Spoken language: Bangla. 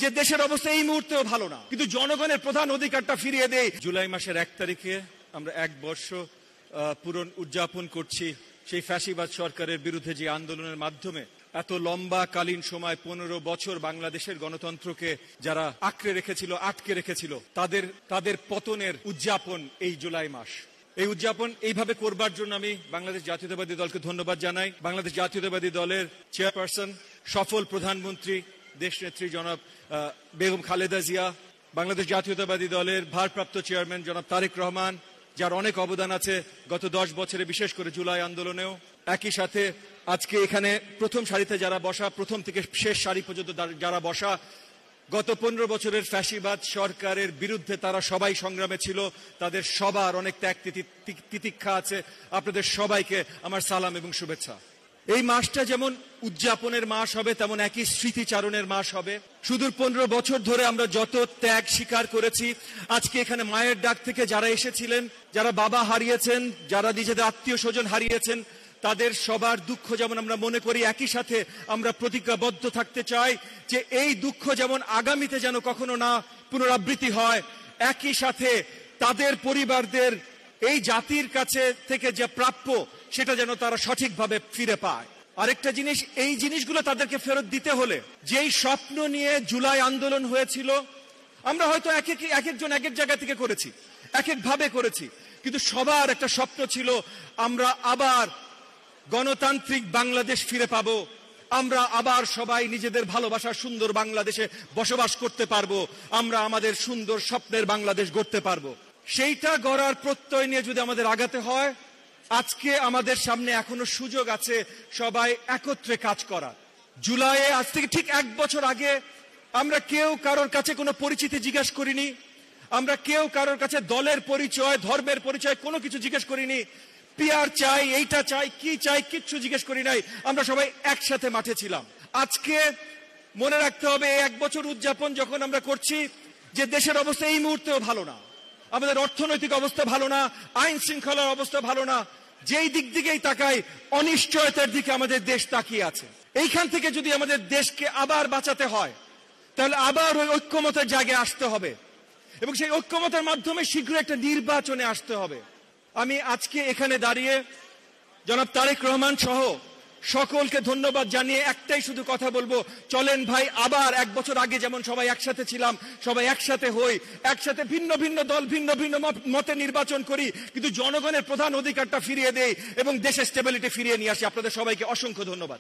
যে দেশের অবস্থা এই মুহূর্তেও ভালো না, কিন্তু জনগণের প্রধান অধিকারটা ফিরিয়ে দেয়। জুলাই মাসের 1 তারিখে আমরা 1 বর্ষ পূরণ উদযাপন করছি সেই ফ্যাসিবাদ সরকারের বিরুদ্ধে যে আন্দোলনের মাধ্যমে এত লম্বা কালীন সময় 15 বছর বাংলাদেশের গণতন্ত্রকে যারা আঁকড়ে রেখেছিল, আটকে রেখেছিল, তাদের পতনের উদযাপন এই জুলাই মাস। এই উদযাপন এইভাবে করবার জন্য আমি বাংলাদেশ জাতীয়তাবাদী দলকে ধন্যবাদ জানাই। বাংলাদেশ জাতীয়তাবাদী দলের চেয়ারপারসন, সফল প্রধানমন্ত্রী দেশনেত্রী জনাব বেগম খালেদা জিয়া, বাংলাদেশ জাতীয়তাবাদী দলের ভারপ্রাপ্ত চেয়ারম্যান জনাব তারেক রহমান, যার অনেক অবদান আছে গত 10 বছরে, বিশেষ করে জুলাই আন্দোলনেও। একই সাথে আজকে এখানে প্রথম সারিতে যারা বসা, প্রথম থেকে শেষ সারি পর্যন্ত যারা বসা, গত 15 বছরের ফ্যাসিবাদ সরকারের বিরুদ্ধে তারা সবাই সংগ্রামে ছিল। তাদের সবার অনেক ত্যাগ তিতিক্ষা আছে। আপনাদের সবাইকে আমার সালাম এবং শুভেচ্ছা। এই মাসটা যেমন উদযাপনের মাস হবে, তেমন একই স্মৃতিচারণের মাস হবে। সুদূর 15 বছর ধরে আমরা যত ত্যাগ স্বীকার করেছি, আজকে এখানে মায়ের ডাক থেকে যারা এসেছিলেন, যারা বাবা হারিয়েছেন, যারা নিজেদের আত্মীয় স্বজন হারিয়েছেন, তাদের সবার দুঃখ যেমন আমরা মনে করি, একই সাথে আমরা প্রতিজ্ঞাবদ্ধ থাকতে চাই যে এই দুঃখ যেমন আগামীতে যেন কখনো না পুনরাবৃত্তি হয়। একই সাথে তাদের পরিবারদের এই জাতির কাছে থেকে যে প্রাপ্য, সেটা যেন তারা সঠিকভাবে ফিরে পায়। আরেকটা জিনিস, এই জিনিসগুলো তাদেরকে ফেরত দিতে হলে যেই স্বপ্ন নিয়ে জুলাই আন্দোলন হয়েছিল, আমরা হয়তো এক একজন এক এক জায়গা থেকে করেছি, এক এক ভাবে করেছি, কিন্তু সবার একটা স্বপ্ন ছিল আমরা আবার গণতান্ত্রিক বাংলাদেশ ফিরে পাবো, আমরা আবার সবাই নিজেদের ভালোবাসার সুন্দর বাংলাদেশে বসবাস করতে পারবো, আমরা আমাদের সুন্দর স্বপ্নের বাংলাদেশ গড়তে পারবো। সেইটা গড়ার প্রত্যয় নিয়ে যদি আমাদের আগাতে হয়, আজকে আমাদের সামনে এখনো সুযোগ আছে সবাই একত্রে কাজ করার। জুলাইয়ে আজ থেকে ঠিক 1 বছর আগে আমরা কেউ কারোর কাছে কোনো পরিচিতি জিজ্ঞেস করিনি, আমরা কেউ কারোর কাছে দলের পরিচয়, ধর্মের পরিচয় কোনো কিছু জিজ্ঞেস করিনি। পিআর চাই, এইটা চাই, কি চাই, কিচ্ছু জিজ্ঞেস করি নাই। আমরা সবাই একসাথে মাঠে ছিলাম। আজকে মনে রাখতে হবে, 1 বছর উদযাপন যখন আমরা করছি, যে দেশের অবস্থা এই মুহূর্তেও ভালো না, আমাদের অর্থনৈতিক অবস্থা ভালো না, আইন শৃঙ্খলার অবস্থা ভালো না, যেই দিক দিকেই তাকাই অনিশ্চয়তার দিকে আমাদের দেশ তাকিয়ে আছে। এইখান থেকে যদি আমাদের দেশকে আবার বাঁচাতে হয়, তাহলে আবার ওই ঐক্যমতের জায়গায় আসতে হবে এবং সেই ঐক্যমতের মাধ্যমে শীঘ্র একটা নির্বাচনে আসতে হবে। আমি আজকে এখানে দাঁড়িয়ে জনাব তারেক রহমান সহ সকলকে ধন্যবাদ জানিয়ে একটাই শুধু কথা বলবো, চলেন ভাই আবার 1 বছর আগে যেমন সবাই একসাথে ছিলাম, সবাই একসাথে হই, একসাথে ভিন্ন ভিন্ন দল, ভিন্ন ভিন্ন মতে নির্বাচন করি, কিন্তু জনগণের প্রধান অধিকারটা ফিরিয়ে দেই এবং দেশের স্টেবিলিটি ফিরিয়ে নিয়ে আসি। আপনাদের সবাইকে অসংখ্য ধন্যবাদ।